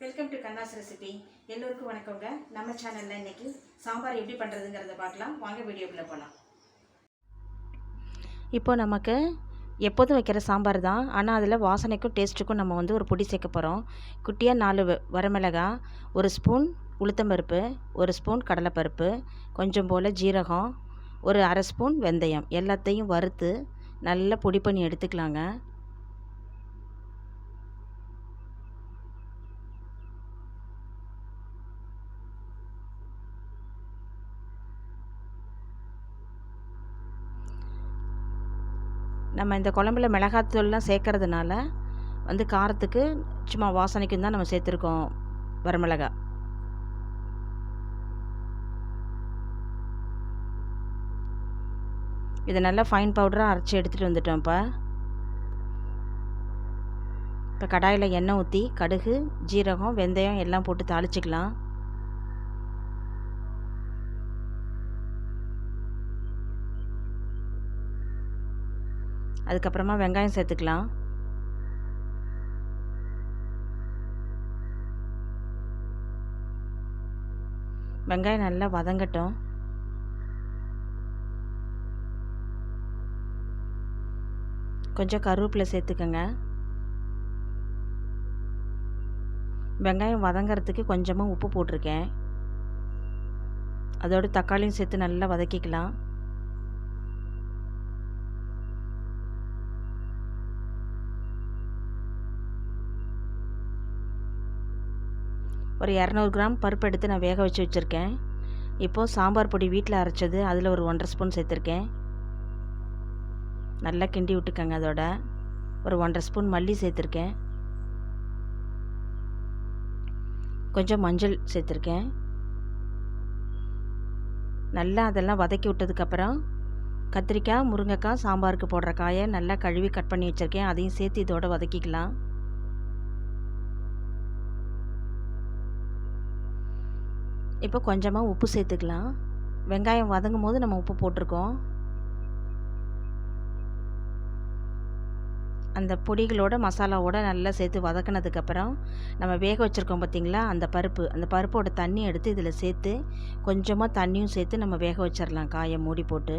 Welcome to கண்ணாஸ் recipe. எல்லோருக்கும் வணக்கங்க. நம்ம சேனலில் இன்றைக்கி சாம்பார் எப்படி பண்ணுறதுங்கிறத பார்க்கலாம். வாங்க வீடியோக்குள்ளே போகலாம். இப்போ நமக்கு எப்போதும் வைக்கிற சாம்பார் தான், ஆனால் அதில் வாசனைக்கும் டேஸ்ட்டுக்கும் நம்ம ஒரு பொடி சேர்க்க போகிறோம். குட்டியாக 4 வரமிளகாய், 1 ஸ்பூன் உளுத்தம்பருப்பு, 1 ஸ்பூன் கடலைப்பருப்பு, கொஞ்சம் போல் ஜீரகம், ஒரு அரை ஸ்பூன் வெந்தயம் எல்லாத்தையும் வறுத்து நல்லா பொடி பண்ணி எடுத்துக்கலாங்க. நம்ம இந்த குழம்புல மிளகாத்தூள்லாம் சேர்க்கறதுனால காரத்துக்கு சும்மா வாசனைக்கும் தான் நம்ம சேர்த்துருக்கோம் வரமிளகா. இதை நல்லா ஃபைன் பவுடராக அரைச்சி எடுத்துகிட்டு வந்துட்டோம். இப்போ கடாயில் எண்ணெய் ஊற்றி கடுகு, ஜீரகம், வெந்தயம் எல்லாம் போட்டு தாளிச்சிக்கலாம். அதுக்கப்புறமா வெங்காயம் சேர்த்துக்கலாம். வெங்காயம் நல்லா வதங்கட்டும். கொஞ்சம் கருவேப்பிலை சேர்த்துக்கோங்க. வெங்காயம் வதங்கிறதுக்கு கொஞ்சமாக உப்பு போட்டிருக்கேன். அதோடு தக்காளியும் சேர்த்து நல்லா வதக்கிக்கலாம். ஒரு 200 கிராம் பருப்பு எடுத்து நான் வேக வச்சு வச்சுருக்கேன். இப்போது சாம்பார் பொடி வீட்டில் அரைச்சது அதில் ஒரு 1½ ஸ்பூன் சேர்த்துருக்கேன். நல்லா கிண்டி விட்டுக்கங்க. அதோட ஒரு 1½ ஸ்பூன் மல்லி சேர்த்துருக்கேன். கொஞ்சம் மஞ்சள் சேர்த்துருக்கேன். நல்லா அதெல்லாம் வதக்கி விட்டதுக்கப்புறம் கத்திரிக்காய், முருங்கைக்காய், சாம்பாருக்கு போடுற காயை நல்லா கழுவி கட் பண்ணி வச்சுருக்கேன். அதையும் சேர்த்து இதோடு வதக்கிக்கலாம். இப்போ கொஞ்சமாக உப்பு சேர்த்துக்கலாம். வெங்காயம் வதங்கும் போது நம்ம உப்பு போட்டிருக்கோம். அந்த பொடிகளோட மசாலாவோட நல்லா சேர்த்து வதக்கினதுக்கப்புறம் நம்ம வேக வச்சுருக்கோம் பார்த்திங்களா, அந்த பருப்போட தண்ணி எடுத்து இதில் சேர்த்து கொஞ்சமாக தண்ணியும் சேர்த்து நம்ம வேக வச்சிடலாம். காயை மூடி போட்டு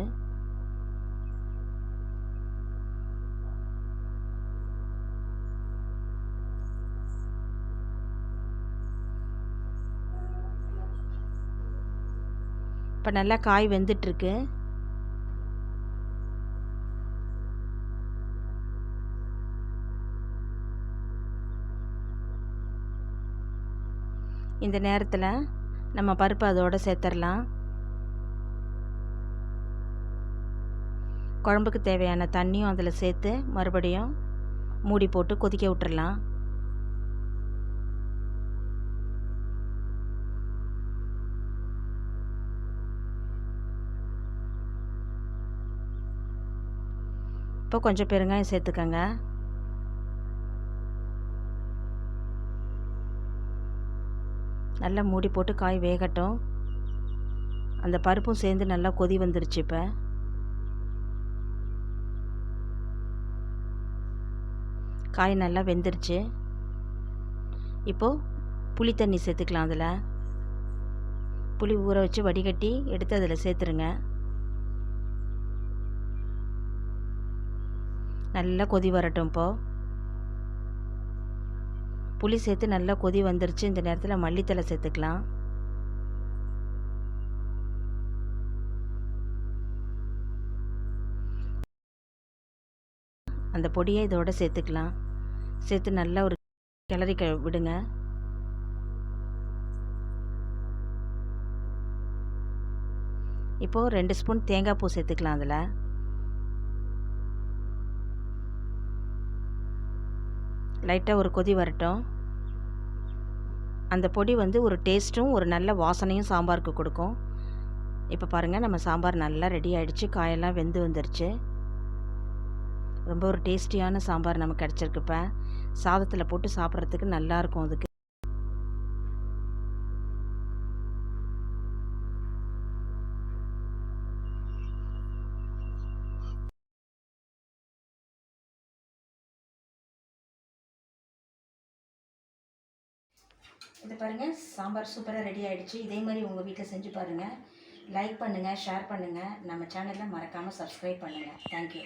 இப்போ நல்லா காய் வெந்துட்டுருக்கு. இந்த நேரத்தில் நம்ம பருப்பு அதோடு சேர்த்துடலாம். குழம்புக்கு தேவையான தண்ணியும் அதில் சேர்த்து மறுபடியும் மூடி போட்டு கொதிக்க விட்டுறலாம். இப்போ கொஞ்சம் பெருங்காயம் சேர்த்துக்கங்க. நல்லா மூடி போட்டு காய் வேகட்டும். அந்த பருப்பும் சேர்ந்து நல்லா கொதி வந்துருச்சு. இப்போ காய் நல்லா வெந்துருச்சு. இப்போது புளி தண்ணி சேர்த்துக்கலாம். அதில் புளி ஊற வச்சு வடிகட்டி எடுத்து அதில் சேர்த்துருங்க. நல்லா கொதி வரட்டும். இப்போது புளி சேர்த்து நல்லா கொதி வந்துருச்சு. இந்த நேரத்தில் மல்லித்தலை சேர்த்துக்கலாம். அந்த பொடியை இதோட சேர்த்துக்கலாம். சேர்த்து நல்லா ஒரு கிளறி விடுங்க. இப்போது 2 ஸ்பூன் தேங்காய் பூ சேர்த்துக்கலாம். அதில் லைட்டாக ஒரு கொதி வரட்டும். அந்த பொடி ஒரு டேஸ்ட்டும் ஒரு நல்ல வாசனையும் சாம்பாருக்கு கொடுக்கும். இப்போ பாருங்கள், நம்ம சாம்பார் நல்லா ரெடி ஆகிடுச்சு. காயெல்லாம் வெந்து வந்துருச்சு. ரொம்ப ஒரு டேஸ்டியான சாம்பார் நமக்கு கிடச்சிருக்கு. இப்போ சாதத்தில் போட்டு சாப்பிட்றதுக்கு நல்லாயிருக்கும். அதுக்கு இது பாருங்கள், சாம்பார் சூப்பராக ரெடி ஆகிடுச்சு. இதே மாதிரி உங்கள் வீட்டில் செஞ்சு பாருங்கள். லைக் பண்ணுங்கள், ஷேர் பண்ணுங்கள். நம்ம சேனலை மறக்காமல் சப்ஸ்கிரைப் பண்ணுங்கள். தேங்க்யூ.